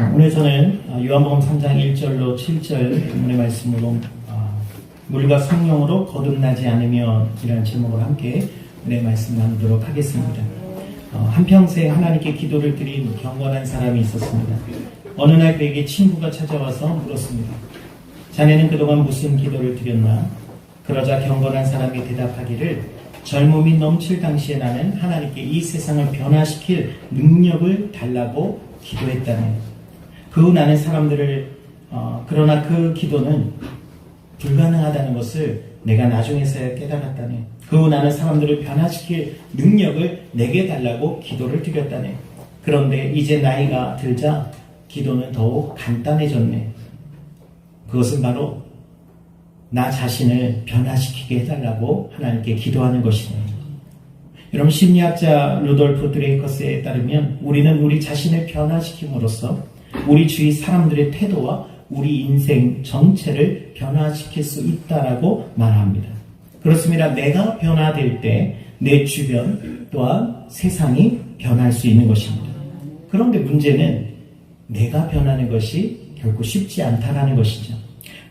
오늘 저는 요한복음 3장 1절로 7절 본문의 말씀으로 물과 성령으로 거듭나지 않으면 이라는 제목으로 함께 은혜의 말씀 나누도록 하겠습니다. 한평생 하나님께 기도를 드린 경건한 사람이 있었습니다. 어느 날 그에게 친구가 찾아와서 물었습니다. 자네는 그동안 무슨 기도를 드렸나? 그러자 경건한 사람이 대답하기를 젊음이 넘칠 당시에 나는 하나님께 이 세상을 변화시킬 능력을 달라고 기도했다네. 그 후 나는 사람들을 그러나 그 기도는 불가능하다는 것을 내가 나중에서야 깨달았다네. 그 후 나는 사람들을 변화시킬 능력을 내게 달라고 기도를 드렸다네. 그런데 이제 나이가 들자 기도는 더욱 간단해졌네. 그것은 바로 나 자신을 변화시키게 해달라고 하나님께 기도하는 것이네. 여러분, 심리학자 루돌프 드레이커스에 따르면 우리는 우리 자신을 변화시킴으로써 우리 주위 사람들의 태도와 우리 인생 전체를 변화시킬 수 있다라고 말합니다. 그렇습니다. 내가 변화될 때 내 주변 또한 세상이 변할 수 있는 것입니다. 그런데 문제는 내가 변하는 것이 결코 쉽지 않다라는 것이죠.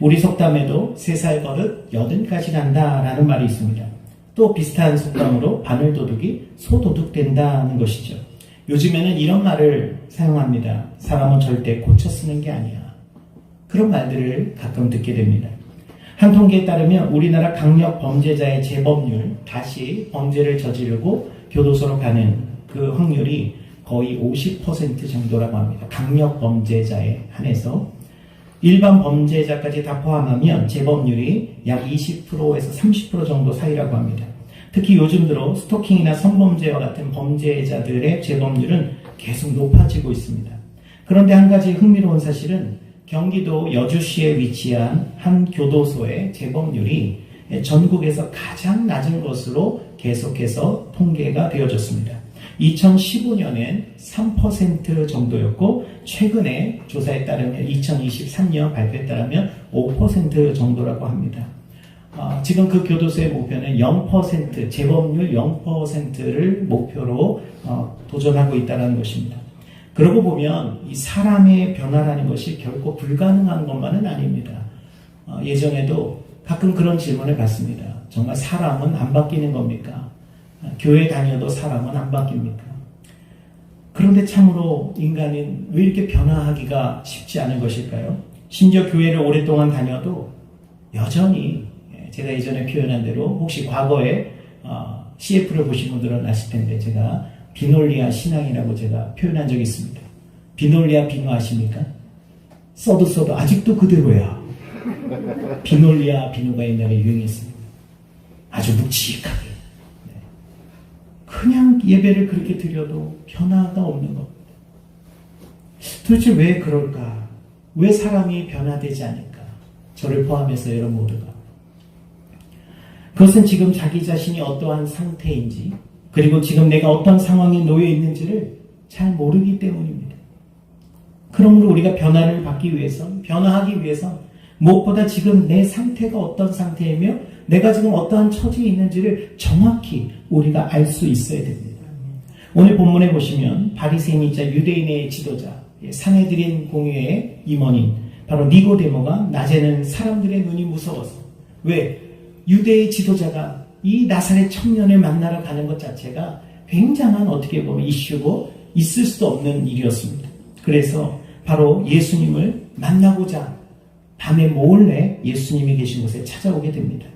우리 속담에도 3살 버릇 80까지 간다라는 말이 있습니다. 또 비슷한 속담으로 바늘도둑이 소도둑 된다는 것이죠. 요즘에는 이런 말을 사용합니다. 사람은 절대 고쳐 쓰는 게 아니야. 그런 말들을 가끔 듣게 됩니다. 한 통계에 따르면 우리나라 강력 범죄자의 재범률, 다시 범죄를 저지르고 교도소로 가는 그 확률이 거의 50% 정도라고 합니다. 강력 범죄자에 한해서. 일반 범죄자까지 다 포함하면 재범률이 약 20%에서 30% 정도 사이라고 합니다. 특히 요즘 들어 스토킹이나 성범죄와 같은 범죄자들의 재범률은 계속 높아지고 있습니다. 그런데 한 가지 흥미로운 사실은 경기도 여주시에 위치한 한 교도소의 재범률이 전국에서 가장 낮은 것으로 계속해서 통계가 되어졌습니다. 2015년엔 3% 정도였고 최근에 조사에 따르면 2023년 발표에 따르면 5% 정도라고 합니다. 지금 그 교도소의 목표는 0%, 재범률 0%를 목표로 도전하고 있다는 것입니다. 그러고 보면 이 사람의 변화라는 것이 결코 불가능한 것만은 아닙니다. 예전에도 가끔 그런 질문을 받습니다. 정말 사람은 안 바뀌는 겁니까? 교회 다녀도 사람은 안 바뀝니까? 그런데 참으로 인간은 왜 이렇게 변화하기가 쉽지 않은 것일까요? 심지어 교회를 오랫동안 다녀도 여전히 제가 예전에 표현한 대로 혹시 과거에 CF를 보신 분들은 아실 텐데 제가 비놀리아 신앙이라고 제가 표현한 적이 있습니다. 비놀리아 비누 아십니까? 써도 아직도 그대로야. 비놀리아 비누가 옛날에 유행했습니다. 아주 묵직하게. 그냥 예배를 그렇게 드려도 변화가 없는 겁니다. 도대체 왜 그럴까? 왜 사람이 변화되지 않을까? 저를 포함해서 여러분 모두가. 그것은 지금 자기 자신이 어떠한 상태인지, 그리고 지금 내가 어떤 상황에 놓여 있는지를 잘 모르기 때문입니다. 그러므로 우리가 변화를 받기 위해서, 변화하기 위해서 무엇보다 지금 내 상태가 어떤 상태이며 내가 지금 어떠한 처지에 있는지를 정확히 우리가 알 수 있어야 됩니다. 오늘 본문에 보시면 바리새인이자 유대인의 지도자, 산헤드린 공회의 임원인 바로 니고데모가 낮에는 사람들의 눈이 무서워서, 왜? 유대의 지도자가 이 나사렛 청년을 만나러 가는 것 자체가 굉장한 어떻게 보면 이슈고 있을 수도 없는 일이었습니다. 그래서 바로 예수님을 만나고자 밤에 몰래 예수님이 계신 곳에 찾아오게 됩니다.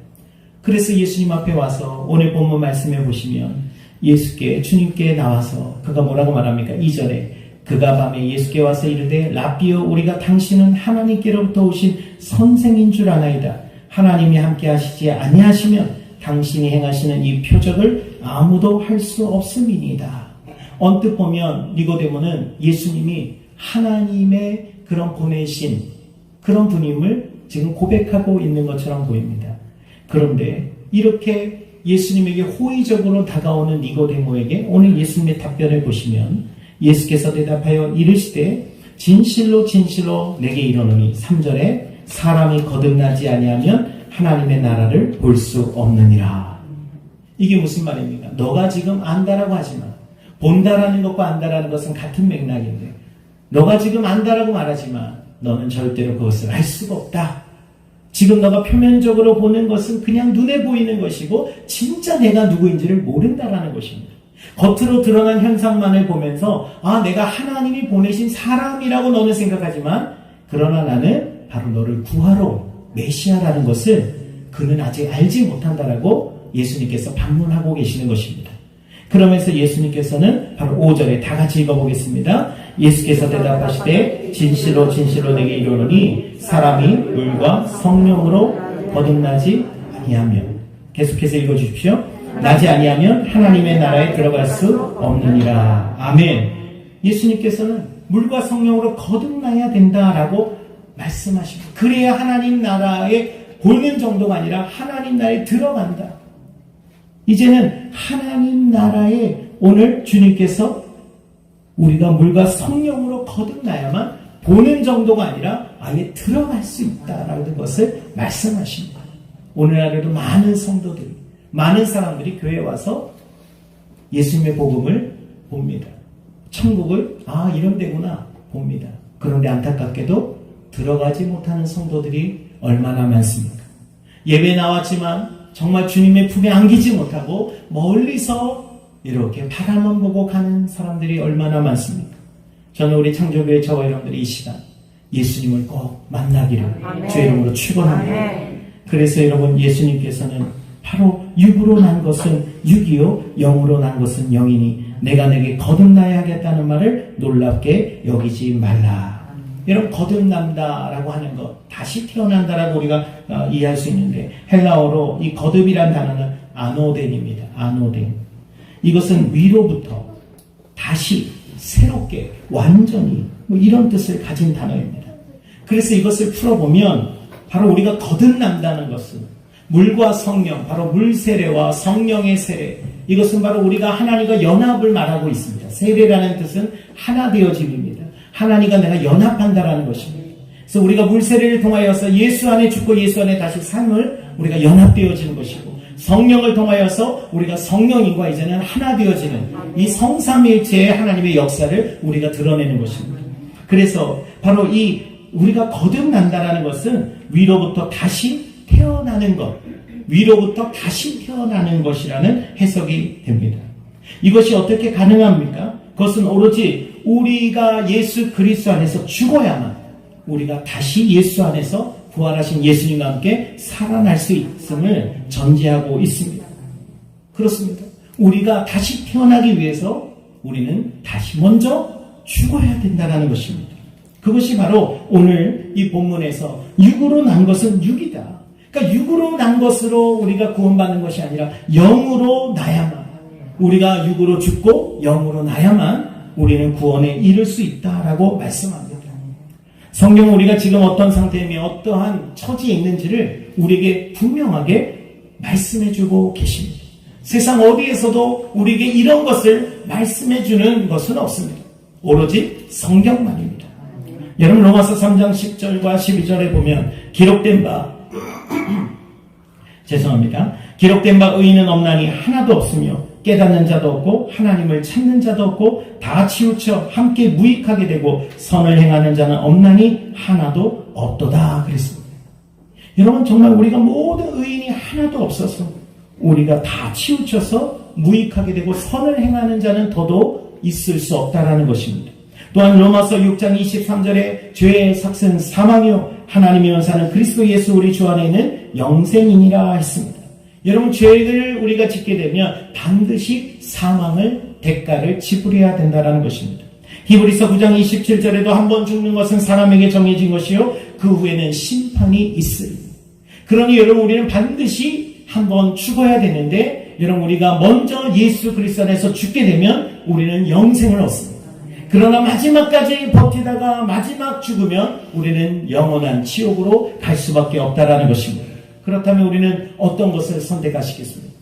그래서 예수님 앞에 와서 오늘 본문 말씀해 보시면 주님께 나와서 그가 뭐라고 말합니까? 2절에 그가 밤에 예수께 와서 이르되 라삐여 우리가 당신은 하나님께로부터 오신 선생인 줄 아나이다. 하나님이 함께 하시지 아니하시면 당신이 행하시는 이 표적을 아무도 할 수 없음이니이다. 언뜻 보면 니고데모는 예수님이 하나님의 그런 보내신 그런 분임을 지금 고백하고 있는 것처럼 보입니다. 그런데 이렇게 예수님에게 호의적으로 다가오는 니고데모에게 오늘 예수님의 답변을 보시면 예수께서 대답하여 이르시되 진실로 진실로 내게 이르노니 3절에 사람이 거듭나지 아니하면 하나님의 나라를 볼 수 없느니라. 이게 무슨 말입니까? 너가 지금 안다라고 하지만 본다라는 것과 안다라는 것은 같은 맥락인데 너가 지금 안다라고 말하지만 너는 절대로 그것을 알 수가 없다. 지금 너가 표면적으로 보는 것은 그냥 눈에 보이는 것이고 진짜 내가 누구인지를 모른다라는 것입니다. 겉으로 드러난 현상만을 보면서 내가 하나님이 보내신 사람이라고 너는 생각하지만 그러나 나는 바로 너를 구하러 메시아라는 것을 그는 아직 알지 못한다라고 예수님께서 반문하고 계시는 것입니다. 그러면서 예수님께서는 바로 5절에 다 같이 읽어보겠습니다. 예수께서 대답하시되 진실로 진실로 내게 이르노니 사람이 물과 성령으로 거듭나지 아니하면, 계속해서 읽어주십시오. 나지 아니하면 하나님의 나라에 들어갈 수 없느니라. 아멘. 예수님께서는 물과 성령으로 거듭나야 된다라고 말씀하십니다. 그래야 하나님 나라에 보는 정도가 아니라 하나님 나라에 들어간다. 이제는 하나님 나라에 오늘 주님께서 우리가 물과 성령으로 거듭나야만 보는 정도가 아니라 아예 들어갈 수 있다라는 것을 말씀하십니다. 오늘날에도 많은 성도들이, 많은 사람들이 교회에 와서 예수님의 복음을 봅니다. 천국을 이런 데구나 봅니다. 그런데 안타깝게도 들어가지 못하는 성도들이 얼마나 많습니까? 예배 나왔지만 정말 주님의 품에 안기지 못하고 멀리서 이렇게 바라만 보고 가는 사람들이 얼마나 많습니까? 저는 우리 창조교회 저와 여러분들이 이 시간 예수님을 꼭 만나기를 주의 이름으로 축원합니다. 그래서 여러분, 예수님께서는 바로 육으로 난 것은 육이요 영으로 난 것은 영이니 내가 내게 거듭나야 하겠다는 말을 놀랍게 여기지 말라. 여러분, 거듭난다라고 하는 것, 다시 태어난다라고 우리가 이해할 수 있는데, 헬라어로 이 거듭이란 단어는 아노덴입니다. 아노덴. 이것은 위로부터 다시 새롭게 완전히 이런 뜻을 가진 단어입니다. 그래서 이것을 풀어보면 바로 우리가 거듭난다는 것은 물과 성령, 바로 물 세례와 성령의 세례, 이것은 바로 우리가 하나님과 연합을 말하고 있습니다. 세례라는 뜻은 하나 되어짐입니다. 하나님과 내가 연합한다라는 것입니다. 그래서 우리가 물세례를 통하여서 예수 안에 죽고 예수 안에 다시 삶을 우리가 연합되어지는 것이고, 성령을 통하여서 우리가 성령님과 이제는 하나 되어지는 이 성삼일체의 하나님의 역사를 우리가 드러내는 것입니다. 그래서 바로 이 우리가 거듭난다라는 것은 위로부터 다시 태어나는 것, 위로부터 다시 태어나는 것이라는 해석이 됩니다. 이것이 어떻게 가능합니까? 그것은 오로지 우리가 예수 그리스도 안에서 죽어야만 우리가 다시 예수 안에서 부활하신 예수님과 함께 살아날 수 있음을 전제하고 있습니다. 그렇습니다. 우리가 다시 태어나기 위해서 우리는 다시 먼저 죽어야 된다는 것입니다. 그것이 바로 오늘 이 본문에서 육으로 난 것은 육이다. 그러니까 육으로 난 것으로 우리가 구원받는 것이 아니라 영으로 나야만, 우리가 육으로 죽고 영으로 나야만 우리는 구원에 이를 수 있다라고 말씀합니다. 성경은 우리가 지금 어떤 상태이며 어떠한 처지에 있는지를 우리에게 분명하게 말씀해주고 계십니다. 세상 어디에서도 우리에게 이런 것을 말씀해주는 것은 없습니다. 오로지 성경만입니다. 여러분, 로마서 3장 10절과 12절에 보면 기록된 바 기록된 바 의인은 없나니 하나도 없으며 깨닫는 자도 없고 하나님을 찾는 자도 없고 다 치우쳐 함께 무익하게 되고 선을 행하는 자는 없나니 하나도 없도다 그랬습니다. 여러분, 정말 우리가 모든 의인이 하나도 없어서 우리가 다 치우쳐서 무익하게 되고 선을 행하는 자는 더더욱 있을 수 없다라는 것입니다. 또한 로마서 6장 23절에 죄의 삭은 사망이요 하나님의 연사는 그리스도 예수 우리 주 안에 있는 영생이니라 했습니다. 여러분, 죄를 우리가 짓게 되면 반드시 사망을, 대가를 지불해야 된다는 것입니다. 히브리서 9장 27절에도 한 번 죽는 것은 사람에게 정해진 것이요 그 후에는 심판이 있으리. 그러니 여러분, 우리는 반드시 한 번 죽어야 되는데, 여러분, 우리가 먼저 예수 그리스도 안에서 죽게 되면 우리는 영생을 얻습니다. 그러나 마지막까지 버티다가 마지막 죽으면 우리는 영원한 지옥으로 갈 수밖에 없다라는 것입니다. 그렇다면 우리는 어떤 것을 선택하시겠습니까?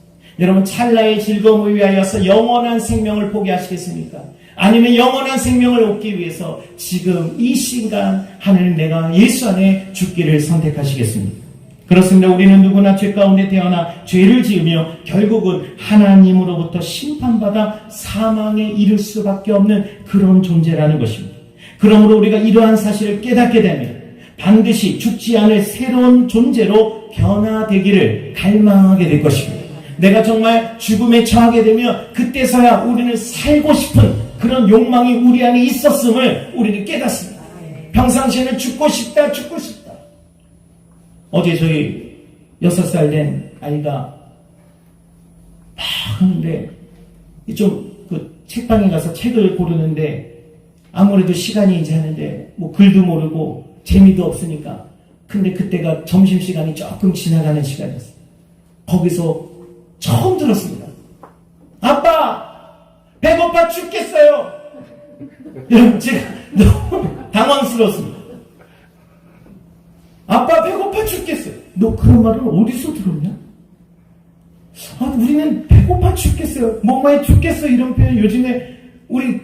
여러분, 찰나의 즐거움을 위하여서 영원한 생명을 포기하시겠습니까? 아니면 영원한 생명을 얻기 위해서 지금 이 시간 하늘 내가 예수 안에 죽기를 선택하시겠습니까? 그렇습니다. 우리는 누구나 죄 가운데 태어나 죄를 지으며 결국은 하나님으로부터 심판받아 사망에 이를 수밖에 없는 그런 존재라는 것입니다. 그러므로 우리가 이러한 사실을 깨닫게 되면 반드시 죽지 않을 새로운 존재로 변화되기를 갈망하게 될 것입니다. 내가 정말 죽음에 처하게 되면 그때서야 우리는 살고 싶은 그런 욕망이 우리 안에 있었음을 우리는 깨닫습니다. 평상시에는 죽고 싶다. 어제 저희 6살 된 아이가 막 하는데 좀 그 책방에 가서 책을 고르는데 아무래도 시간이 이제 하는데 뭐 글도 모르고 재미도 없으니까. 근데 그때가 점심시간이 조금 지나가는 시간이었어요. 거기서 처음 들었습니다. 아빠! 배고파 죽겠어요! 여러분, 제가 너무 당황스러웠습니다. 아빠 배고파 죽겠어요. 너 그런 말을 어디서 들었냐? 우리는 배고파 죽겠어요. 목마에 죽겠어. 이런 표현 요즘에 우리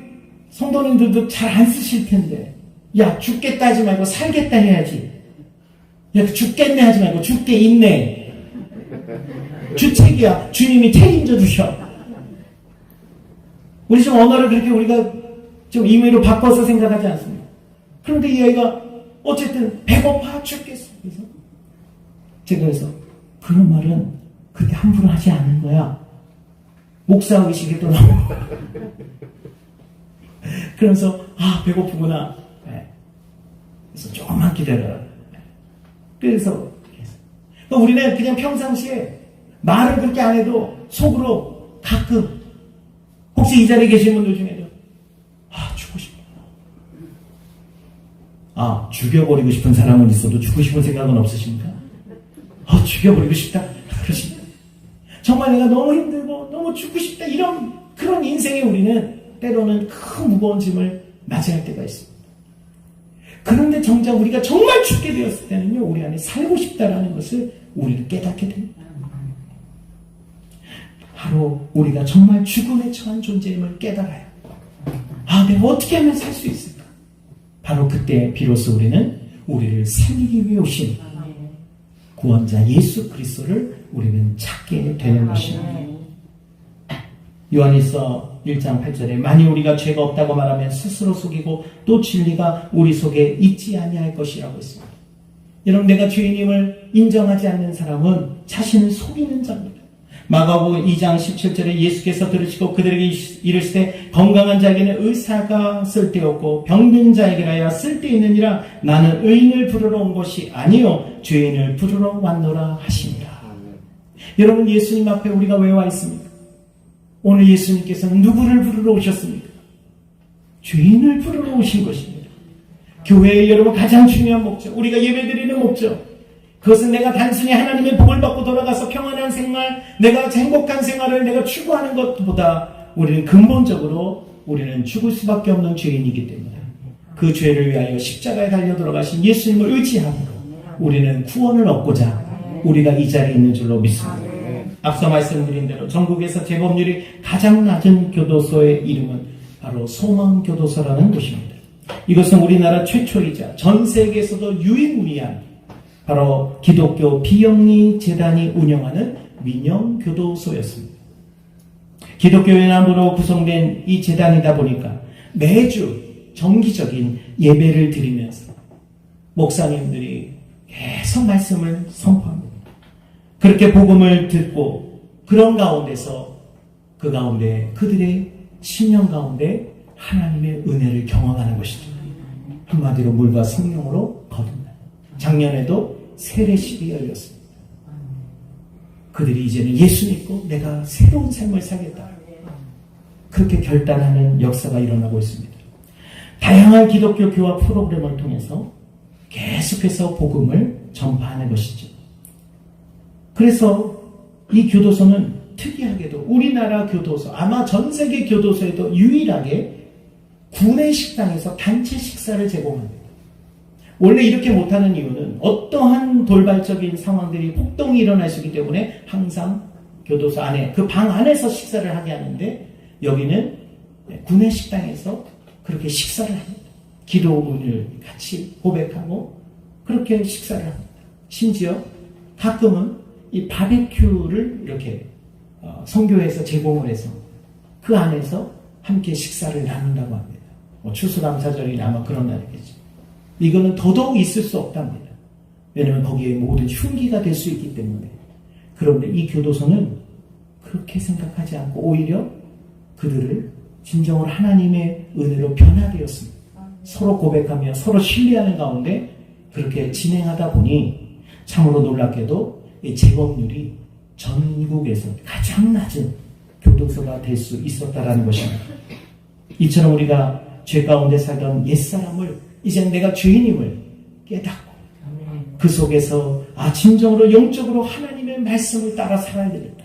성도님들도 잘 안 쓰실 텐데. 야, 죽겠다 하지 말고 살겠다 해야지. 야, 죽겠네 하지 말고 죽게 있네. 주책이야. 주님이 책임져 주셔. 우리 좀 언어를 그렇게 우리가 좀 임의로 바꿔서 생각하지 않습니다. 그런데 이 아이가 어쨌든 배고파 죽겠어. 그래서 그런 말은 그렇게 함부로 하지 않는 거야. 목사 의식이 또 나오고. 그러면서 배고프구나. 그래서 조금만 기다려라. 그래서 우리는 그냥 평상시에 말을 그렇게 안 해도 속으로 가끔 혹시 이 자리에 계신 분들 중에도 죽고 싶다. 죽여버리고 싶은 사람은 있어도 죽고 싶은 생각은 없으십니까? 죽여버리고 싶다. 그러십니다. 정말 내가 너무 힘들고 너무 죽고 싶다. 그런 인생에 우리는 때로는 큰 무거운 짐을 맞이할 때가 있습니다. 그런데 정작 우리가 정말 죽게 되었을 때는요, 우리 안에 살고 싶다라는 것을 우리는 깨닫게 됩니다. 바로 우리가 정말 죽음에 처한 존재임을 깨달아요. 내가 어떻게 하면 살 수 있을까? 바로 그때 비로소 우리는 우리를 살리기 위해 오신 구원자 예수 그리스도를 우리는 찾게 되는 것입니다. 요한일서 1장 8절에 만일 우리가 죄가 없다고 말하면 스스로 속이고 또 진리가 우리 속에 있지 아니할 것이라고 했습니다. 여러분, 내가 죄인임을 인정하지 않는 사람은 자신을 속이는 자입니다. 마가복음 2장 17절에 예수께서 들으시고 그들에게 이르시되 건강한 자에게는 의사가 쓸데없고 병든 자에게라야 쓸데있느니라. 나는 의인을 부르러 온 것이 아니요 죄인을 부르러 왔노라 하십니다. 여러분, 예수님 앞에 우리가 왜 와 있습니까? 오늘 예수님께서는 누구를 부르러 오셨습니까? 죄인을 부르러 오신 것입니다. 교회의 여러분 가장 중요한 목적, 우리가 예배드리는 목적, 그것은 내가 단순히 하나님의 복을 받고 돌아가서 평안한 생활, 내가 행복한 생활을 내가 추구하는 것보다 우리는 근본적으로 우리는 죽을 수밖에 없는 죄인이기 때문에 그 죄를 위하여 십자가에 달려 돌아가신 예수님을 의지함으로 우리는 구원을 얻고자 우리가 이 자리에 있는 줄로 믿습니다. 앞서 말씀드린 대로 전국에서 재범률이 가장 낮은 교도소의 이름은 바로 소망교도소라는 곳입니다. 이것은 우리나라 최초이자 전 세계에서도 유일무이한 바로 기독교 비영리 재단이 운영하는 민영교도소였습니다. 기독교 연합으로 구성된 이 재단이다 보니까 매주 정기적인 예배를 드리면서 목사님들이 계속 말씀을 선포합니다. 그렇게 복음을 듣고 그런 가운데서 그 가운데 그들의 신령 가운데 하나님의 은혜를 경험하는 것이죠. 한마디로 물과 성령으로 거듭나. 작년에도 세례식이 열렸습니다. 그들이 이제는 예수 믿고 내가 새로운 삶을 살겠다. 그렇게 결단하는 역사가 일어나고 있습니다. 다양한 기독교 교화 프로그램을 통해서 계속해서 복음을 전파하는 것이죠. 그래서 이 교도소는 특이하게도 우리나라 교도소, 아마 전 세계 교도소에도 유일하게 구내 식당에서 단체 식사를 제공합니다. 원래 이렇게 못하는 이유는 어떠한 돌발적인 상황들이 폭동이 일어날 수 있기 때문에 항상 교도소 안에 그 방 안에서 식사를 하게 하는데 여기는 구내 식당에서 그렇게 식사를 합니다. 기도문을 같이 고백하고 그렇게 식사를 합니다. 심지어 가끔은 이 바베큐를 이렇게 성교에서 제공을 해서 그 안에서 함께 식사를 나눈다고 합니다. 추수감사절이나 아마 그런 날이겠죠. 이거는 더더욱 있을 수 없답니다. 왜냐하면 거기에 모든 흉기가 될 수 있기 때문에. 그런데 이 교도소는 그렇게 생각하지 않고 오히려 그들을 진정으로 하나님의 은혜로 변화되었습니다. 서로 고백하며 서로 신뢰하는 가운데 그렇게 진행하다 보니 참으로 놀랍게도 이 재범률이 전국에서 가장 낮은 교도소가 될 수 있었다라는 것입니다. 이처럼 우리가 죄 가운데 살던 옛사람을 이제 내가 죄인임을 깨닫고 그 속에서 진정으로 영적으로 하나님의 말씀을 따라 살아야 되겠다.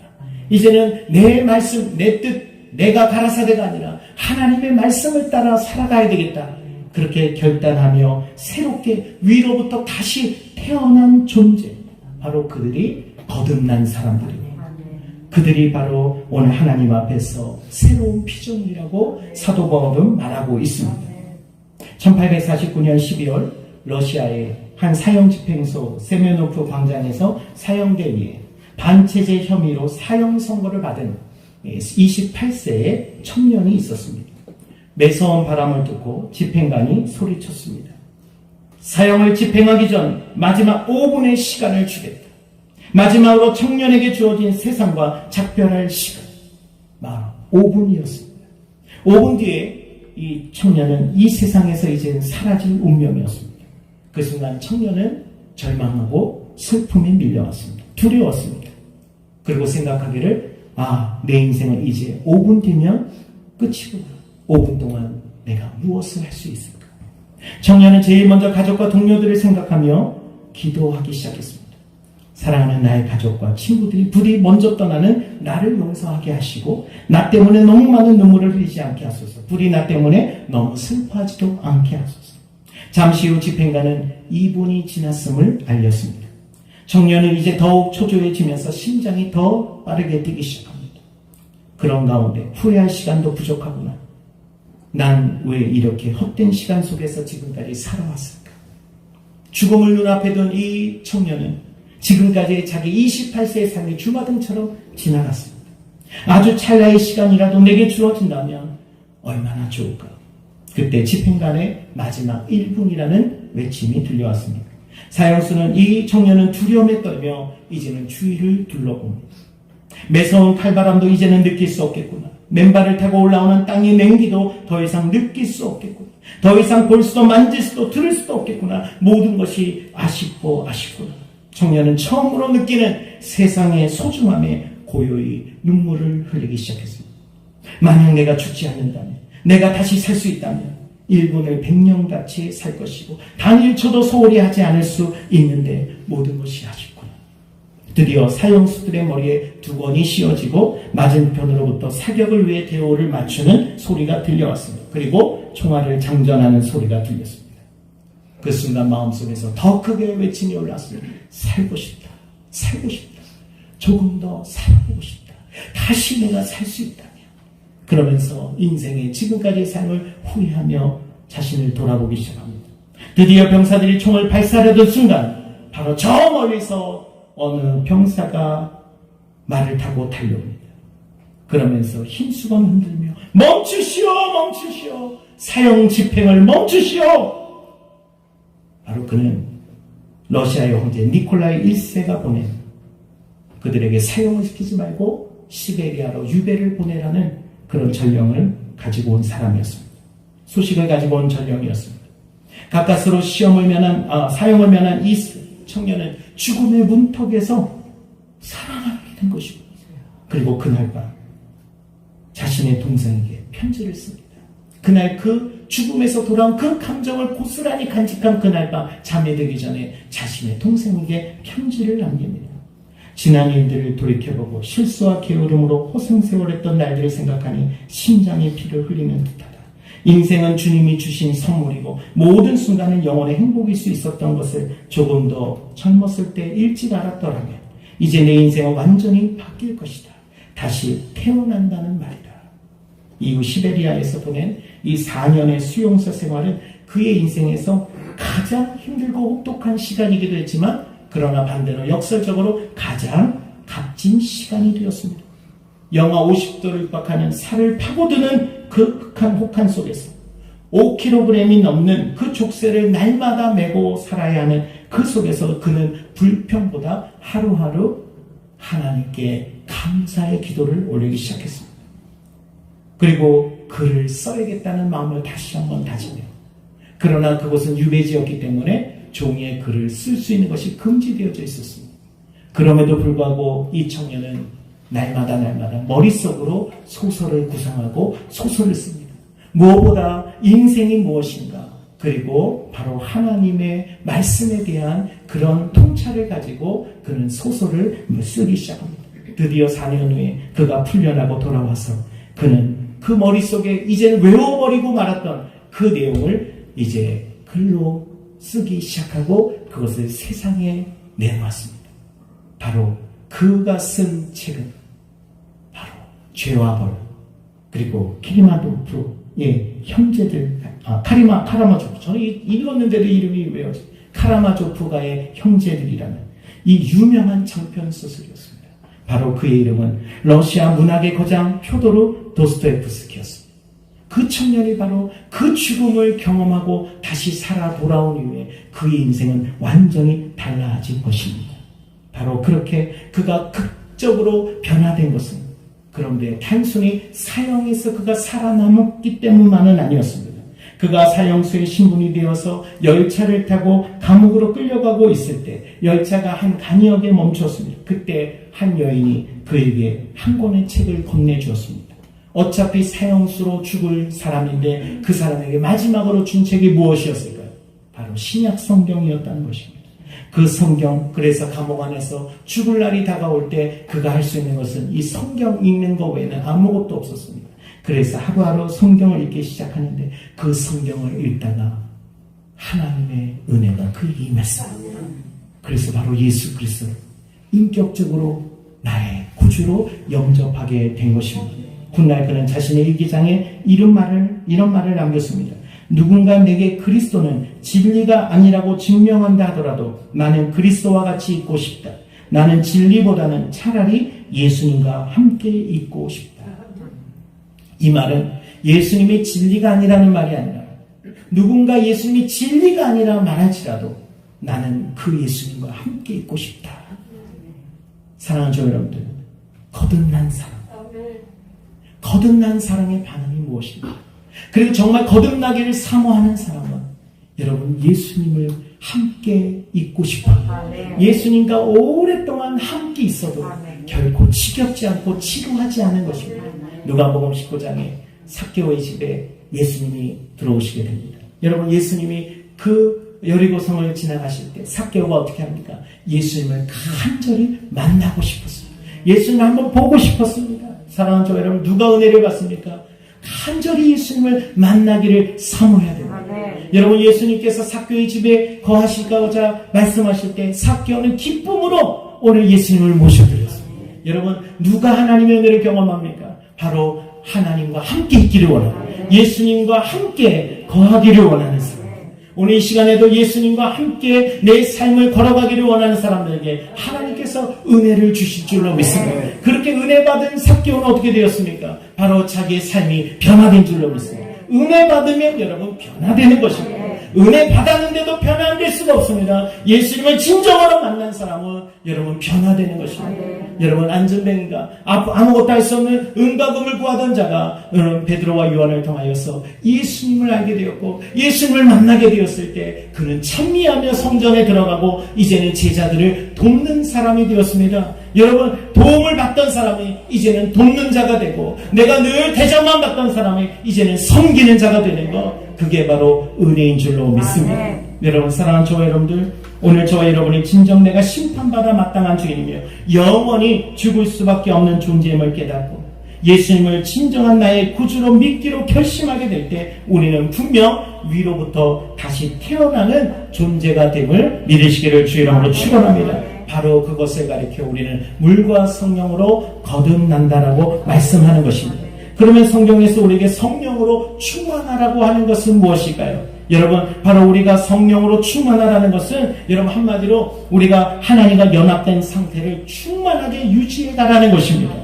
이제는 내 말씀, 내 뜻, 내가 가라사대가 아니라 하나님의 말씀을 따라 살아가야 되겠다. 그렇게 결단하며 새롭게 위로부터 다시 태어난 존재, 바로 그들이 거듭난 사람들입니다. 그들이 바로 오늘 하나님 앞에서 새로운 피조물이라고 사도 바울은 말하고 있습니다. 1849년 12월 러시아의 한 사형집행소 세메노프 광장에서 사형된 반체제 혐의로 사형 선고를 받은 28세의 청년이 있었습니다. 매서운 바람을 듣고 집행관이 소리쳤습니다. 사형을 집행하기 전 마지막 5분의 시간을 주겠다. 마지막으로 청년에게 주어진 세상과 작별할 시간, 바로 5분이었습니다. 5분 뒤에 이 청년은 이 세상에서 이제 사라질 운명이었습니다. 그 순간 청년은 절망하고 슬픔에 밀려왔습니다. 두려웠습니다. 그리고 생각하기를 내 인생은 이제 5분 뒤면 끝이구나. 5분 동안 내가 무엇을 할 수 있을까? 청년은 제일 먼저 가족과 동료들을 생각하며 기도하기 시작했습니다. 사랑하는 나의 가족과 친구들이 부디 먼저 떠나는 나를 용서하게 하시고 나 때문에 너무 많은 눈물을 흘리지 않게 하소서. 부디 나 때문에 너무 슬퍼하지도 않게 하소서. 잠시 후 집행관은 2분이 지났음을 알렸습니다. 청년은 이제 더욱 초조해지면서 심장이 더 빠르게 뛰기 시작합니다. 그런 가운데 후회할 시간도 부족하구나. 난 왜 이렇게 헛된 시간 속에서 지금까지 살아왔을까? 죽음을 눈앞에 둔 이 청년은 지금까지 자기 28세의 삶이 주마등처럼 지나갔습니다. 아주 찰나의 시간이라도 내게 주어진다면 얼마나 좋을까? 그때 집행관의 마지막 1분이라는 외침이 들려왔습니다. 사형수는 이 청년은 두려움에 떨며 이제는 주위를 둘러봅니다. 매서운 칼바람도 이제는 느낄 수 없겠구나. 맨발을 타고 올라오는 땅의 냉기도 더 이상 느낄 수 없겠구나. 더 이상 볼 수도 만질 수도 들을 수도 없겠구나. 모든 것이 아쉽구나. 청년은 처음으로 느끼는 세상의 소중함에 고요히 눈물을 흘리기 시작했습니다. 만약 내가 죽지 않는다면, 내가 다시 살 수 있다면 1분을 100년같이 살 것이고 단 1초도 소홀히 하지 않을 수 있는데 모든 것이 아쉽구나. 드디어 사형수들의 머리에 두건이 씌워지고 맞은편으로부터 사격을 위해 대오를 맞추는 소리가 들려왔습니다. 그리고 총알을 장전하는 소리가 들렸습니다. 그 순간 마음속에서 더 크게 외침이 올랐습니다. 살고 싶다. 살고 싶다. 조금 더 살아보고 싶다. 다시 내가 살 수 있다면. 그러면서 인생의 지금까지의 삶을 후회하며 자신을 돌아보기 시작합니다. 드디어 병사들이 총을 발사하려던 순간 바로 저 멀리서 어느 병사가 말을 타고 달려옵니다. 그러면서 흰수건 흔들며 멈추시오, 멈추시오, 사형 집행을 멈추시오. 바로 그는 러시아의 황제 니콜라이 1세가 보낸 그들에게 사형을 시키지 말고 시베리아로 유배를 보내라는 그런 전령을 가지고 온 사람이었습니다. 소식을 가지고 온 전령이었습니다. 가까스로 사형을 면한 이 청년은 죽음의 문턱에서 살아나게 된 것입니다. 그리고 그날 밤 자신의 동생에게 편지를 씁니다. 그날 그 죽음에서 돌아온 그 감정을 고스란히 간직한 그날 밤 잠에 들기 전에 자신의 동생에게 편지를 남깁니다. 지난 일들을 돌이켜보고 실수와 게으름으로 호생세월했던 날들을 생각하니 심장이 피를 흘리는 듯하다. 인생은 주님이 주신 선물이고 모든 순간은 영원의 행복일 수 있었던 것을 조금 더 젊었을 때 일찍 알았더라면 이제 내 인생은 완전히 바뀔 것이다. 다시 태어난다는 말이다. 이후 시베리아에서 보낸 이 4년의 수용소 생활은 그의 인생에서 가장 힘들고 혹독한 시간이기도 했지만 그러나 반대로 역설적으로 가장 값진 시간이 되었습니다. 영하 50도를 육박하는 살을 파고드는 그 극한 혹한 속에서 5kg이 넘는 그 족쇄를 날마다 메고 살아야 하는 그 속에서 그는 불평보다 하루하루 하나님께 감사의 기도를 올리기 시작했습니다. 그리고 글을 써야겠다는 마음을 다시 한번 다지며, 그러나 그곳은 유배지였기 때문에 종이에 글을 쓸 수 있는 것이 금지되어져 있었습니다. 그럼에도 불구하고 이 청년은 날마다 머릿속으로 소설을 구상하고 소설을 씁니다. 무엇보다 인생이 무엇인가, 그리고 바로 하나님의 말씀에 대한 그런 통찰을 가지고 그는 소설을 쓰기 시작합니다. 드디어 4년 후에 그가 풀려나고 돌아와서 그는 그 머릿속에 이제는 외워버리고 말았던 그 내용을 이제 글로 쓰기 시작하고 그것을 세상에 내놓았습니다. 바로 그가 쓴 책은 바로 죄와 벌, 그리고 키리마조프의 형제들, 카라마조프, 저는 읽었는데도 이름이 왜요? 카라마조프가의 형제들이라는 이 유명한 장편 소설이었습니다. 바로 그의 이름은 러시아 문학의 거장 표도르 도스토옙스키였습니다. 그 청년이 바로 그 죽음을 경험하고 다시 살아 돌아온 이후에 그의 인생은 완전히 달라진 것입니다. 바로 그렇게 그가 극적으로 변화된 것은, 그런데 단순히 사형에서 그가 살아남았기 때문만은 아니었습니다. 그가 사형수의 신분이 되어서 열차를 타고 감옥으로 끌려가고 있을 때 열차가 한 간역에 멈췄습니다. 그때 한 여인이 그에게 한 권의 책을 건네주었습니다. 어차피 사형수로 죽을 사람인데 그 사람에게 마지막으로 준 책이 무엇이었을까요? 바로 신약 성경이었다는 것입니다. 그 성경, 그래서 감옥 안에서 죽을 날이 다가올 때 그가 할 수 있는 것은 이 성경 읽는 것 외에는 아무것도 없었습니다. 그래서 하루하루 성경을 읽기 시작하는데 그 성경을 읽다가 하나님의 은혜가 그에게 임했습니다. 그래서 바로 예수 그리스도를 인격적으로 나의 구주로 영접하게 된 것입니다. 훗날 그는 자신의 일기장에 이런 말을 남겼습니다. 누군가 내게 그리스도는 진리가 아니라고 증명한다 하더라도 나는 그리스도와 같이 있고 싶다. 나는 진리보다는 차라리 예수님과 함께 있고 싶다. 이 말은 예수님이 진리가 아니라는 말이 아니라 누군가 예수님이 진리가 아니라 말할지라도 나는 그 예수님과 함께 있고 싶다. 사랑하는 저 여러분들, 거듭난 사랑, 거듭난 사랑의 반응이 무엇인가? 그리고 정말 거듭나기를 사모하는 사람은 여러분 예수님을 함께 있고 싶어요. 예수님과 오랫동안 함께 있어도 결코 지겹지 않고 지루하지 않은 것입니다. 누가복음 19장에 삭개오의 집에 예수님이 들어오시게 됩니다. 여러분 예수님이 그 여리고성을 지나가실 때 삭개오가 어떻게 합니까? 예수님을 간절히 만나고 싶었습니다. 예수님을 한번 보고 싶었습니다. 사랑하는 저 여러분, 누가 은혜를 받습니까? 간절히 예수님을 만나기를 사모해야 됩니다. 여러분 예수님께서 삭개오의 집에 거하시고자 말씀하실 때 삭개오는 기쁨으로 오늘 예수님을 모셔드렸습니다. 여러분 누가 하나님의 은혜를 경험합니까? 바로 하나님과 함께 있기를 원하는, 예수님과 함께 거하기를 원하는 사람. 오늘 이 시간에도 예수님과 함께 내 삶을 걸어가기를 원하는 사람들에게 하나님께서 은혜를 주실 줄로 믿습니다. 그렇게 은혜 받은 삭개오는 어떻게 되었습니까? 바로 자기의 삶이 변화된 줄로 믿습니다. 은혜 받으면 여러분 변화되는 것입니다. 은혜 받았는데도 변화 안 될 수가 없습니다. 예수님을 진정으로 만난 사람은 여러분 변화되는 것입니다. 여러분 안전뱅이가 아무것도 할 수 없는 은과 금을 구하던 자가 여러분 베드로와 요한을 통하여서 예수님을 알게 되었고 예수님을 만나게 되었을 때 그는 찬미하며 성전에 들어가고 이제는 제자들을 돕는 사람이 되었습니다. 여러분 도움을 받던 사람이 이제는 돕는 자가 되고 내가 늘 대접만 받던 사람이 이제는 섬기는 자가 되는 것, 그게 바로 은혜인 줄로 믿습니다. 여러분 사랑하는 저와 여러분들, 오늘 저와 여러분이 진정 내가 심판받아 마땅한 죄인이며 영원히 죽을 수밖에 없는 존재임을 깨닫고 예수님을 진정한 나의 구주로 믿기로 결심하게 될 때 우리는 분명 위로부터 다시 태어나는 존재가 됨을 믿으시기를 주의 이름으로 축원합니다. 바로 그것을 가리켜 우리는 물과 성령으로 거듭난다라고 말씀하는 것입니다. 그러면 성경에서 우리에게 성령으로 충만하라고 하는 것은 무엇일까요? 여러분 바로 우리가 성령으로 충만하라는 것은 여러분 한마디로 우리가 하나님과 연합된 상태를 충만하게 유지해가라는 것입니다.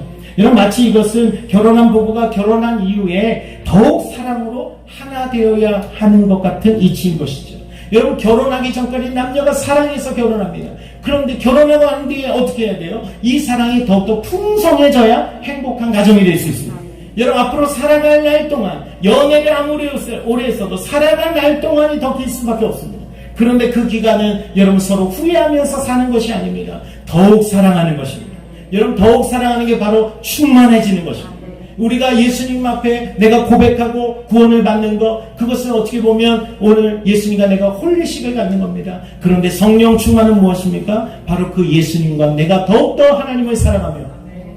여러분 마치 이것은 결혼한 부부가 결혼한 이후에 더욱 사랑으로 하나 되어야 하는 것 같은 이치인 것이죠. 여러분 결혼하기 전까지 남녀가 사랑해서 결혼합니다. 그런데 결혼하고 난 뒤에 어떻게 해야 돼요? 이 사랑이 더욱더 풍성해져야 행복한 가정이 될 수 있습니다. 여러분 앞으로 살아갈 날 동안 연애를 아무리 오래 했어도 살아갈 날 동안이 더 길 수밖에 없습니다. 그런데 그 기간은 여러분 서로 후회하면서 사는 것이 아닙니다. 더욱 사랑하는 것입니다. 여러분 더욱 사랑하는 게 바로 충만해지는 것입니다. 우리가 예수님 앞에 내가 고백하고 구원을 받는 것, 그것은 어떻게 보면 오늘 예수님과 내가 홀리식을 갖는 겁니다. 그런데 성령 충만은 무엇입니까? 바로 그 예수님과 내가 더욱더 하나님을 사랑하며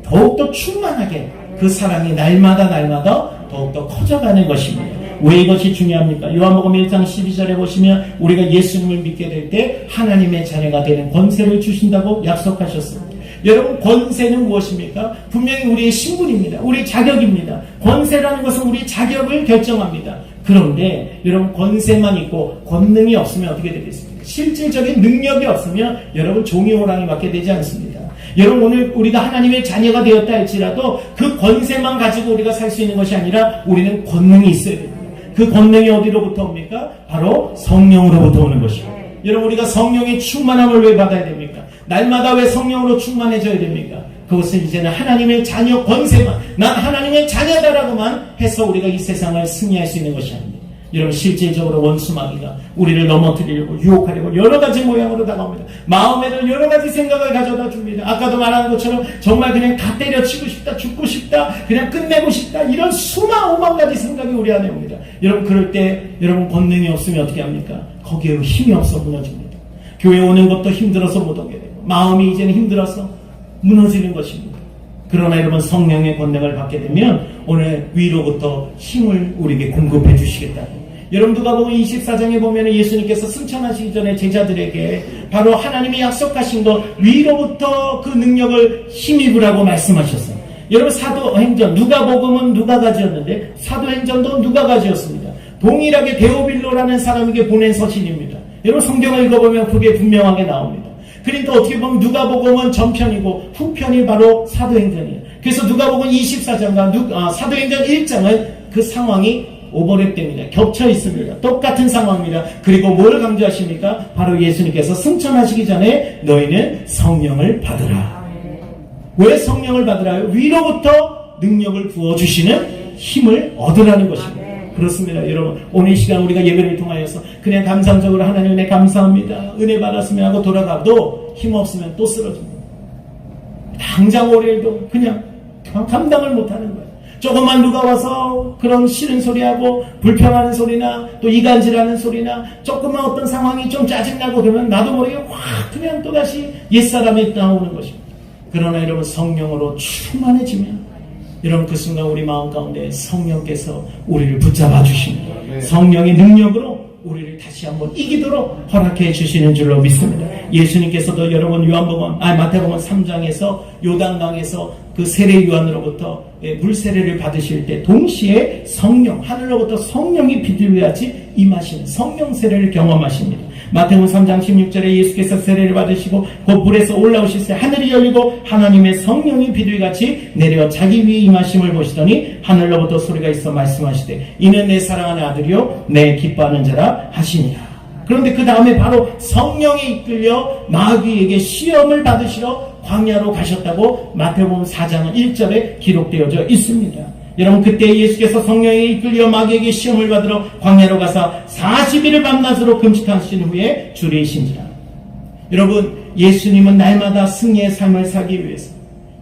더욱더 충만하게 그 사랑이 날마다 더욱더 커져가는 것입니다. 왜 이것이 중요합니까? 요한복음 1장 12절에 보시면 우리가 예수님을 믿게 될 때 하나님의 자녀가 되는 권세를 주신다고 약속하셨습니다. 여러분 권세는 무엇입니까? 분명히 우리의 신분입니다. 우리 자격입니다. 권세라는 것은 우리 자격을 결정합니다. 그런데 여러분 권세만 있고 권능이 없으면 어떻게 되겠습니까? 실질적인 능력이 없으면 여러분 종이 호랑이 맞게 되지 않습니다. 여러분 오늘 우리가 하나님의 자녀가 되었다 할지라도 그 권세만 가지고 우리가 살 수 있는 것이 아니라 우리는 권능이 있어야 됩니다. 그 권능이 어디로부터 옵니까? 바로 성령으로부터 오는 것입니다. 여러분 우리가 성령의 충만함을 왜 받아야 됩니까? 날마다 왜 성령으로 충만해져야 됩니까? 그것은 이제는 하나님의 자녀 권세만, 난 하나님의 자녀다라고만 해서 우리가 이 세상을 승리할 수 있는 것이 아닙니다. 여러분 실질적으로 원수마귀가 우리를 넘어뜨리려고 유혹하려고 여러 가지 모양으로 다가옵니다. 마음에는 여러 가지 생각을 가져다 줍니다. 아까도 말한 것처럼 정말 그냥 다 때려치고 싶다, 죽고 싶다, 그냥 끝내고 싶다, 이런 수만 가지 생각이 우리 안에 옵니다. 여러분 그럴 때 여러분 권능이 없으면 어떻게 합니까? 거기에 힘이 없어 무너집니다. 교회 오는 것도 힘들어서 못 오게 되고 마음이 이제는 힘들어서 무너지는 것입니다. 그러나 여러분 성령의 권능을 받게 되면 오늘 위로부터 힘을 우리에게 공급해 주시겠다. 여러분 누가복음 24장에 보면 예수님께서 승천하시기 전에 제자들에게 바로 하나님이 약속하신 것 위로부터 그 능력을 힘입으라고 말씀하셨어요. 여러분 사도행전 누가복음은 누가가 지었는데 사도행전도 누가가 지었습니다. 동일하게 데오빌로라는 사람에게 보낸 서신입니다. 여러분 성경을 읽어보면 그게 분명하게 나옵니다. 그러니까 어떻게 보면 누가복음은 전편이고 후편이 바로 사도행전이에요. 그래서 누가복음 24장과 사도행전 1장은 그 상황이 오버랩됩니다. 겹쳐 있습니다. 똑같은 상황입니다. 그리고 뭘 강조하십니까? 바로 예수님께서 승천하시기 전에 너희는 성령을 받으라. 왜 성령을 받으라요? 위로부터 능력을 부어주시는 힘을 얻으라는 것입니다. 그렇습니다. 여러분 오늘 이 시간 우리가 예배를 통하여서 그냥 감상적으로 하나님 은혜 감사합니다, 은혜 받았으면 하고 돌아가도 힘없으면 또 쓰러집니다. 당장 월요일도 그냥 감당을 못하는 거예요. 조금만 누가 와서 그런 싫은 소리하고 불평하는 소리나 또 이간질하는 소리나 조금만 어떤 상황이 좀 짜증나고 그러면 나도 모르게 확 그냥 또다시 옛사람이 나오는 것입니다. 그러나 여러분 성령으로 충만해지면 여러분 그 순간 우리 마음 가운데 성령께서 우리를 붙잡아 주십니다. 성령의 능력으로 우리를 다시 한번 이기도록 허락해 주시는 줄로 믿습니다. 예수님께서도 여러분 마태복음 3장에서 요단강에서 그 세례 요한으로부터 물 세례를 받으실 때 동시에 성령 하늘로부터 성령이 비둘기같이 임하시는 성령 세례를 경험하십니다. 마태복음 3장 16절에 예수께서 세례를 받으시고 그 물에서 올라오실 때 하늘이 열리고 하나님의 성령이 비둘기같이 내려 자기 위에 임하심을 보시더니 하늘로부터 소리가 있어 말씀하시되 이는 내 사랑하는 아들이요 내 기뻐하는 자라 하시니라. 그런데 그 다음에 바로 성령에 이끌려 마귀에게 시험을 받으시러 광야로 가셨다고 마태복음 4장 1절에 기록되어져 있습니다. 여러분 그때 예수께서 성령에 이끌려 마귀에게 시험을 받으러 광야로 가서 40일을 밤낮으로 금식하신 후에 주리신지라. 여러분 예수님은 날마다 승리의 삶을 살기 위해서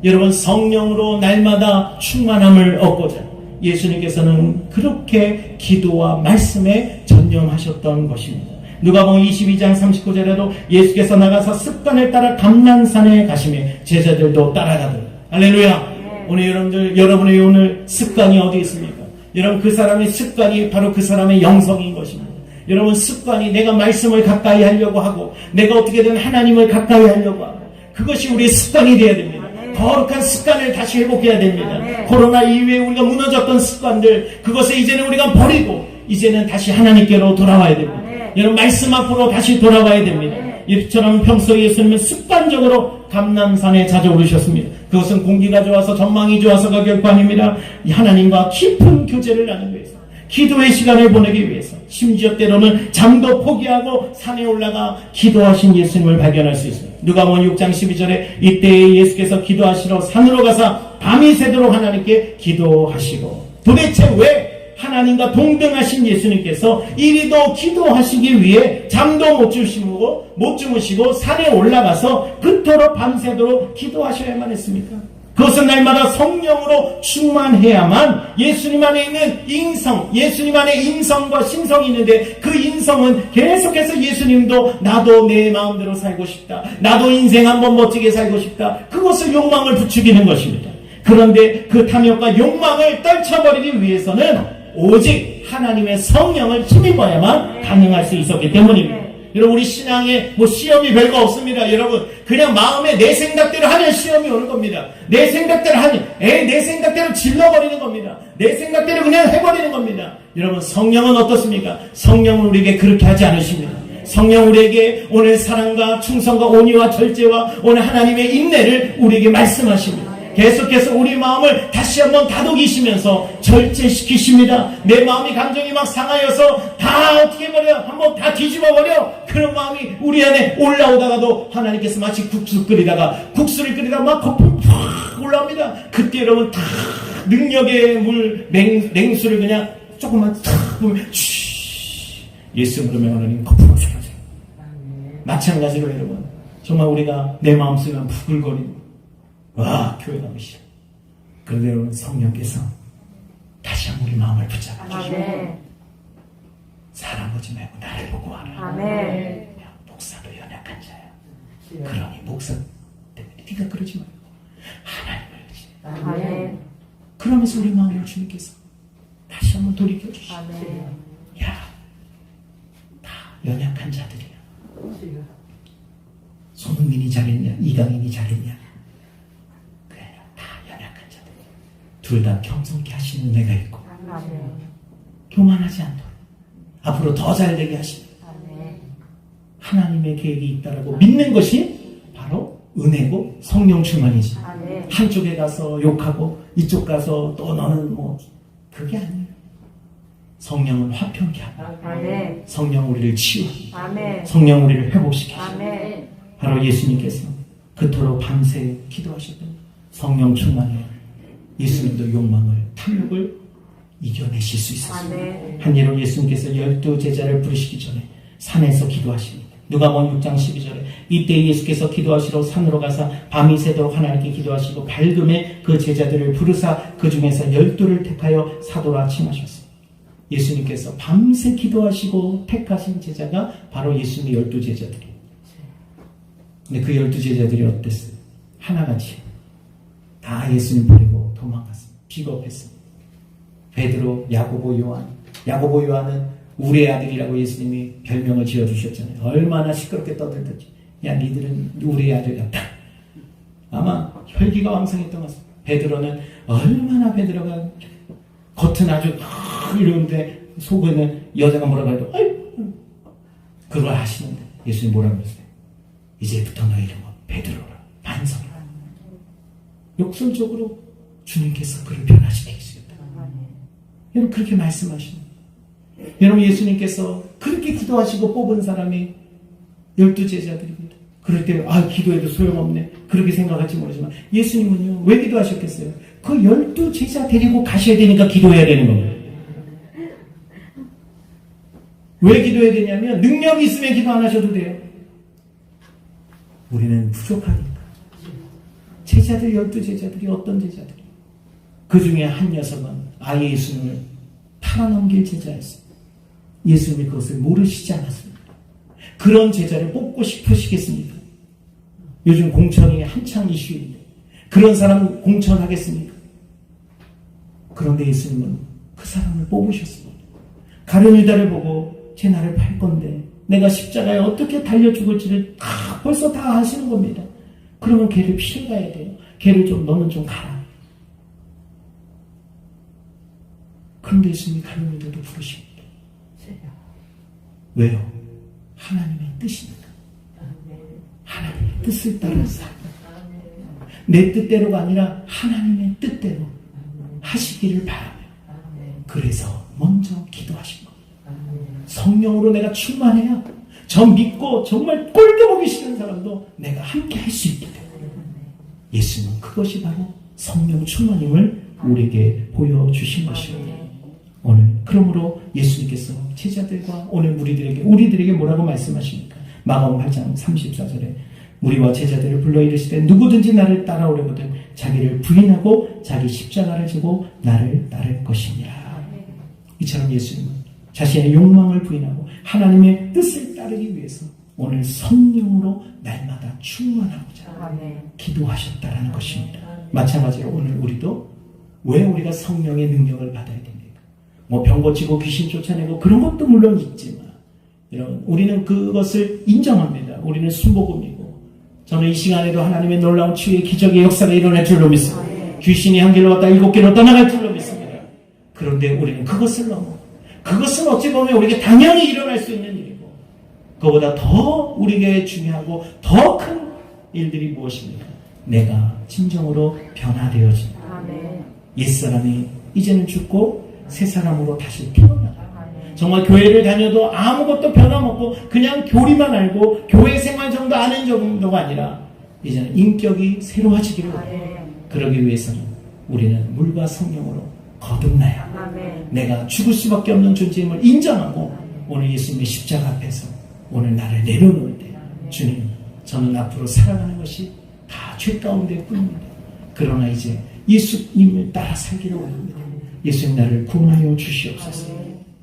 여러분 성령으로 날마다 충만함을 얻고자 예수님께서는 그렇게 기도와 말씀에 전념하셨던 것입니다. 누가복음 22장 39절에도 예수께서 나가서 습관을 따라 감난산에 가시매 제자들도 따라가더라. 할렐루야. 오늘 여러분의 오늘 습관이 어디 있습니까? 여러분 그 사람의 습관이 바로 그 사람의 영성인 것입니다. 여러분 습관이 내가 말씀을 가까이 하려고 하고 내가 어떻게든 하나님을 가까이 하려고 하고 그것이 우리의 습관이 되어야 됩니다. 거룩한 습관을 다시 회복해야 됩니다. 코로나 이후에 우리가 무너졌던 습관들 그것을 이제는 우리가 버리고 이제는 다시 하나님께로 돌아와야 됩니다. 여러분 말씀 앞으로 다시 돌아와야 됩니다. 이처럼 평소 예수님은 습관적으로 감람산에 자주 오르셨습니다. 그것은 공기가 좋아서 전망이 좋아서가 결코 아닙니다. 하나님과 깊은 교제를 나누기 위해서, 기도의 시간을 보내기 위해서, 심지어 때로는 잠도 포기하고 산에 올라가 기도하신 예수님을 발견할 수 있습니다. 누가복음 6장 12절에 이때 예수께서 기도하시러 산으로 가서 밤이 새도록 하나님께 기도하시고, 도대체 왜 하나님과 동등하신 예수님께서 이리도 기도하시기 위해 잠도 못 주무시고 산에 올라가서 그토록 밤새도록 기도하셔야만 했습니까? 그것은 날마다 성령으로 충만해야만 예수님 안에 있는 인성, 예수님 안에 인성과 신성이 있는데, 그 인성은 계속해서 예수님도 나도 내 마음대로 살고 싶다, 나도 인생 한번 멋지게 살고 싶다, 그것을 욕망을 부추기는 것입니다. 그런데 그 탐욕과 욕망을 떨쳐버리기 위해서는 오직 하나님의 성령을 힘입어야만 가능할 수 있었기 때문입니다. 여러분, 우리 신앙에 시험이 별거 없습니다. 여러분, 그냥 마음에 내 생각대로 하면 시험이 오는 겁니다. 내 생각대로 내 생각대로 질러버리는 겁니다. 내 생각대로 그냥 해버리는 겁니다. 여러분, 성령은 어떻습니까? 성령은 우리에게 그렇게 하지 않으십니다. 성령 우리에게 오늘 사랑과 충성과 온유와 절제와 오늘 하나님의 인내를 우리에게 말씀하십니다. 계속해서 우리 마음을 다시 한번 다독이시면서 절제시키십니다. 내 마음이 감정이 막 상하여서 다 어떻게 해버려, 한번 다 뒤집어버려. 그런 마음이 우리 안에 올라오다가도 하나님께서 마치 국수를 끓이다가 막 거품 팍 올라옵니다. 그때 여러분 다 능력의 물 냉수를 그냥 조금만 탁 보면 예수 그러면 하나님 거품을 쏟아져요. 마찬가지로 여러분, 정말 우리가 내 마음속에 부글거리는 교회 가기 싫어. 그런데 여러분, 성령께서 다시 한번 우리 마음을 붙잡아 주시고, 사람 보지 말고 나를 보고 하라. 목사도 연약한 자야. 그러니 목사 때문에 네가 그러지 말고 하나님을 의지. 그러면서 우리 마음을 주님께서 다시 한번 돌이켜 주시고, 야, 다 연약한 자들이야. 손흥민이 잘했냐, 이강인이 잘했냐, 둘 다 겸손케 하시는 은혜가 있고, 교만하지 않도록 앞으로 더 잘되게 하시는 하나님의 계획이 있다라고 믿는 것이 바로 은혜고 성령 충만이지. 한쪽에 가서 욕하고 이쪽 가서 또 너는 그게 아니에요. 성령은 화평케 하고, 성령 우리를 치유하고, 성령 우리를 회복시키시고, 바로 예수님께서 그토록 밤새 기도하셨던 성령 충만이에요. 예수님도 욕망을, 탐욕을 이겨내실 수 있었습니다. 한 예로 예수님께서 12제자를 부르시기 전에 산에서 기도하십니다. 누가복음 6장 12절에 이때 예수께서 기도하시러 산으로 가서 밤이 새도록 하나님께 기도하시고 밝음에 그 제자들을 부르사 그 중에서 12를 택하여 사도로 아침하셨습니다. 예수님께서 밤새 기도하시고 택하신 제자가 바로 예수님의 12제자들이에요. 근데 그 12제자들이 어땠어요? 하나같이 다 예수님 버리고 도망갔습니다. 비겁했습니다. 베드로, 야고보, 요한. 야고보, 요한은 우리의 아들이라고 예수님이 별명을 지어주셨잖아요. 얼마나 시끄럽게 떠들든지, 야, 니들은 우리의 아들 같다. 아마 혈기가 왕성했던 것 같습니다. 베드로는 얼마나 베드로가 겉은 아주 이러는데 속에는 여자가 뭐라고 해도 그걸 하시는데 예수님 뭐라고 했어요? 이제부터 너 이름은 베드로라, 반성이라. 역설적으로 주님께서 그를 변화시키시겠다. 여러분, 그렇게 말씀하시는, 여러분, 예수님께서 그렇게 기도하시고 뽑은 사람이 12제자들입니다. 그럴 때 기도해도 소용없네, 그렇게 생각할지 모르지만 예수님은요, 왜 기도하셨겠어요? 그 12제자 데리고 가셔야 되니까 기도해야 되는 겁니다. 왜 기도해야 되냐면 능력이 있으면 기도 안 하셔도 돼요. 우리는 부족하니까. 제자들, 12제자들이 어떤 제자들이? 그 중에 한 녀석은 아예 예수님을 팔아넘길 제자였습니다. 예수님이 그것을 모르시지 않았습니다. 그런 제자를 뽑고 싶으시겠습니까? 요즘 공천이 한창 이슈인데 그런 사람 공천하겠습니까? 그런데 예수님은 그 사람을 뽑으셨습니다. 가룟 유다를 보고 쟤 나를 팔 건데 내가 십자가에 어떻게 달려 죽을지를 벌써 다 아시는 겁니다. 그러면 걔를 피해가야 돼요. 걔를 너는 좀 가라. 그런데 예수님이 가룟 유다도 부르십니다. 왜요? 하나님의 뜻이니까. 뜻을 따라 살. 내 뜻대로가 아니라 하나님의 뜻대로 하시기를 바라며 그래서 먼저 기도하신 겁니다. 성령으로 내가 충만해야 저 믿고 정말 꼴도 보기 싫은 사람도 내가 함께 할 수 있기 때문에 예수님은 그것이 바로 성령 충만임을 우리에게 보여주신 것입니다. 오늘 그러므로 예수님께서 제자들과 오늘 우리들에게 뭐라고 말씀하십니까? 마가복음 8장 34절에 무리와 제자들을 불러 이르시되 누구든지 나를 따라오려거든 자기를 부인하고 자기 십자가를 지고 나를 따를 것이니라. 이처럼 예수님은 자신의 욕망을 부인하고 하나님의 뜻을 따르기 위해서 오늘 성령으로 날마다 충만하고자 기도하셨다라는 것입니다. 마찬가지로 오늘 우리도 왜 우리가 성령의 능력을 받아야 됩니까? 뭐 병 고치고 귀신 쫓아내고 그런 것도 물론 있지만 여러분 우리는 그것을 인정합니다. 우리는 순복음이고 저는 이 시간에도 하나님의 놀라운 치유의 기적의 역사가 일어날 줄로 믿습니다. 귀신이 한 길로 왔다 7개로 떠나갈 줄로 믿습니다. 그런데 우리는 그것을 넘어 그것은 어찌 보면 우리에게 당연히 일어날 수 있는 일이고 그보다 더 우리에게 중요하고 더 큰 일들이 무엇입니까? 내가 진정으로 변화되어진 옛사람이 이제는 죽고 새 사람으로 다시 태어나가 정말 교회를 다녀도 아무것도 변함없고 그냥 교리만 알고 교회 생활 정도 아는 정도가 아니라 이제는 인격이 새로워지기를 원해요. 그러기 위해서는 우리는 물과 성령으로 거듭나야 내가 죽을 수밖에 없는 존재임을 인정하고 오늘 예수님의 십자가 앞에서 오늘 나를 내려놓을 때 주님 저는 앞으로 살아가는 것이 다 죄 가운데 뿐입니다. 그러나 이제 예수님을 따라 살기를 원합니다. 예수님 나를 구원하여 주시옵소서.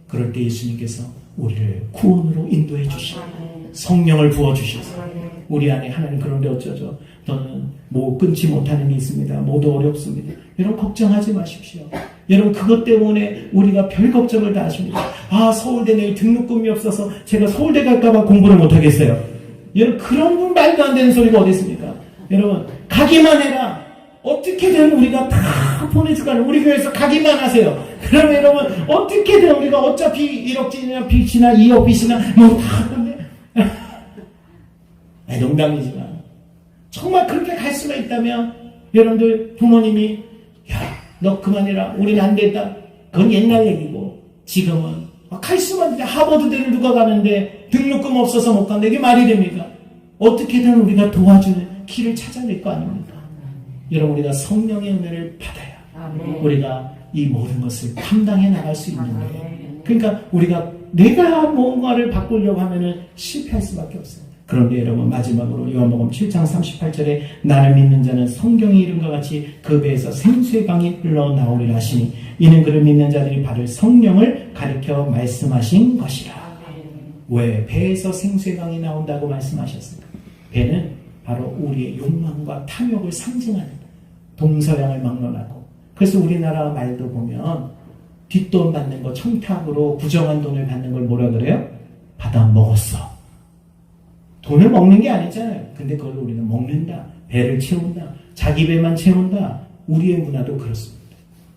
그럴 때 예수님께서 우리를 구원으로 인도해 주시고 성령을 부어주셔서 우리 안에 하나님 그런데 어쩌죠? 너는 뭐 끊지 못하는 게 있습니다. 모두 어렵습니다. 여러분 걱정하지 마십시오. 여러분 그것 때문에 우리가 별 걱정을 다 하십니다. 아 서울대 내일 등록금이 없어서 제가 서울대 갈까봐 공부를 못하겠어요. 여러분 그런 말도 안 되는 소리가 어디 있습니까? 여러분 가기만 해라. 어떻게든 우리가 다 보내주가는 우리 교회에서 가기만 하세요. 그러면 여러분 어떻게든 우리가 어차피 1억짜리나 빚이나 2억 빚이나 뭐 다 건데 농담이지만 정말 그렇게 갈 수가 있다면 여러분들 부모님이 야 너 그만해라 우리는 안 된다. 그건 옛날 얘기고 지금은 갈 수만 있는데 하버드대를 누가 가는데 등록금 없어서 못 간다. 이게 말이 됩니까? 어떻게든 우리가 도와주는 길을 찾아낼 거 아닙니까? 여러분 우리가 성령의 은혜를 받아야 우리가 이 모든 것을 감당해 나갈 수 있는데 그러니까 우리가 내가 뭔가를 바꾸려고 하면은 실패할 수밖에 없어요. 그런데 여러분 마지막으로 요한복음 7장 38절에 나를 믿는 자는 성경의 이름과 같이 그 배에서 생수의 강이 흘러나오리라 하시니 이는 그를 믿는 자들이 받을 성령을 가리켜 말씀하신 것이라. 왜 배에서 생수의 강이 나온다고 말씀하셨을까? 배는 바로 우리의 욕망과 탐욕을 상징하는 동서양을 막론하고 그래서 우리나라 말도 보면 뒷돈 받는 거 청탁으로 부정한 돈을 받는 걸 뭐라 그래요? 받아 먹었어. 돈을 먹는 게 아니잖아요. 근데 그걸 우리는 먹는다. 배를 채운다. 자기 배만 채운다. 우리의 문화도 그렇습니다.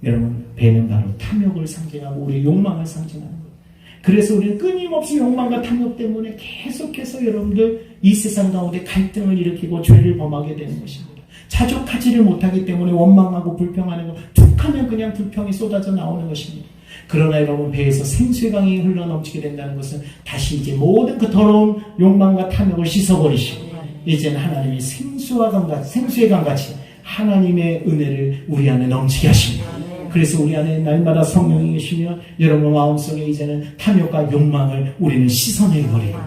여러분 배는 바로 탐욕을 상징하고 우리의 욕망을 상징하는 거예요. 그래서 우리는 끊임없이 욕망과 탐욕 때문에 계속해서 여러분들 이 세상 가운데 갈등을 일으키고 죄를 범하게 되는 것입니다. 자족하지를 못하기 때문에 원망하고 불평하는 거 툭하면 그냥 불평이 쏟아져 나오는 것입니다. 그러나 여러분 배에서 생수의 강이 흘러넘치게 된다는 것은 다시 이제 모든 그 더러운 욕망과 탐욕을 씻어버리시고 이제는 하나님이 생수의 강같이 하나님의 은혜를 우리 안에 넘치게 하십니다. 그래서 우리 안에 날마다 성령이 계시며 여러분 마음속에 이제는 탐욕과 욕망을 우리는 씻어내버리고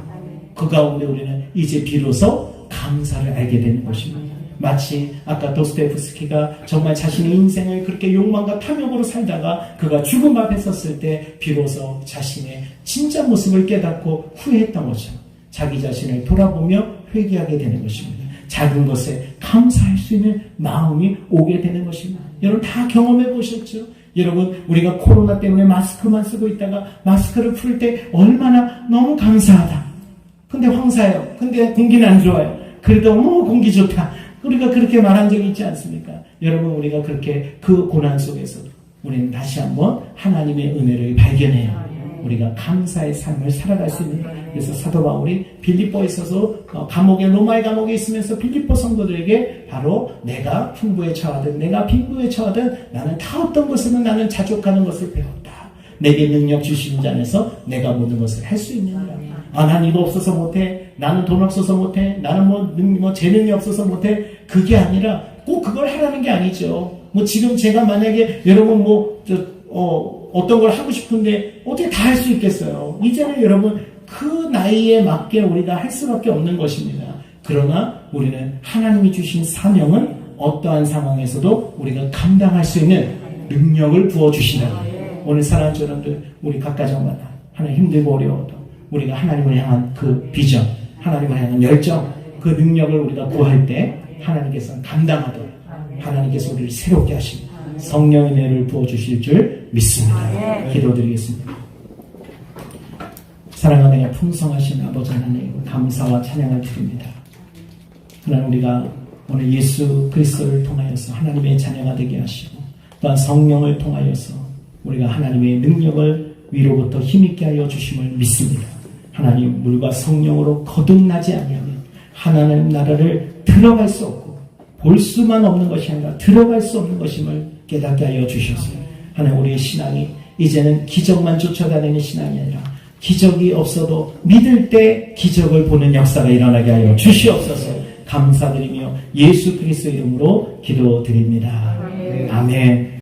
그 가운데 우리는 이제 비로소 감사를 알게 되는 것입니다. 마치 아까 도스토옙스키가 정말 자신의 인생을 그렇게 욕망과 탐욕으로 살다가 그가 죽음 앞에 섰을 때 비로소 자신의 진짜 모습을 깨닫고 후회했던 것처럼 자기 자신을 돌아보며 회개하게 되는 것입니다. 작은 것에 감사할 수 있는 마음이 오게 되는 것입니다. 여러분 다 경험해 보셨죠? 여러분 우리가 코로나 때문에 마스크만 쓰고 있다가 마스크를 풀 때 얼마나 너무 감사하다. 근데 황사해요. 근데 공기는 안 좋아요. 그래도 공기 좋다. 우리가 그렇게 말한 적이 있지 않습니까? 여러분 우리가 그렇게 그 고난 속에서 우리는 다시 한번 하나님의 은혜를 발견해야 우리가 감사의 삶을 살아갈 수 있는 그래서 사도 바울이 빌립보에 있어서 감옥에 로마의 감옥에 있으면서 빌립보 성도들에게 바로 내가 풍부에 처하든 내가 빈부에 처하든 나는 다 어떤 것에는 나는 자족하는 것을 배웠다. 내게 능력 주시는 자 안에서 내가 모든 것을 할 수 있느니라. 난 이거 없어서 못해. 나는 돈 없어서 못해. 나는 뭐 재능이 없어서 못해. 그게 아니라 꼭 그걸 하라는 게 아니죠. 뭐 지금 제가 만약에 여러분 어떤 걸 하고 싶은데 어떻게 다 할 수 있겠어요. 이제는 여러분 그 나이에 맞게 우리가 할 수밖에 없는 것입니다. 그러나 우리는 하나님이 주신 사명은 어떠한 상황에서도 우리가 감당할 수 있는 능력을 부어주신다. 오늘 사랑하는 여러분들, 우리 각 가정마다 하나님 힘들고 어려워도 우리가 하나님을 향한 그 비전, 하나님을 향한 열정, 그 능력을 우리가 구할 때 하나님께서 감당하도록 하나님께서 우리를 새롭게 하시고 성령의 은혜를 부어주실 줄 믿습니다. 기도드리겠습니다. 사랑하는 풍성하신 아버지 하나님, 감사와 찬양을 드립니다. 하나님, 우리가 오늘 예수 그리스도를 통하여서 하나님의 자녀가 되게 하시고 또한 성령을 통하여서 우리가 하나님의 능력을 위로부터 힘있게 하여 주심을 믿습니다. 하나님, 물과 성령으로 거듭나지 아니하면 하나님 나라를 들어갈 수 없고 볼 수만 없는 것이 아니라 들어갈 수 없는 것임을 깨닫게 하여 주셨어요. 하나님, 우리의 신앙이 이제는 기적만 쫓아다니는 신앙이 아니라 기적이 없어도 믿을 때 기적을 보는 역사가 일어나게 하여 주시옵소서. 감사드리며 예수 그리스도 이름으로 기도드립니다. 아멘.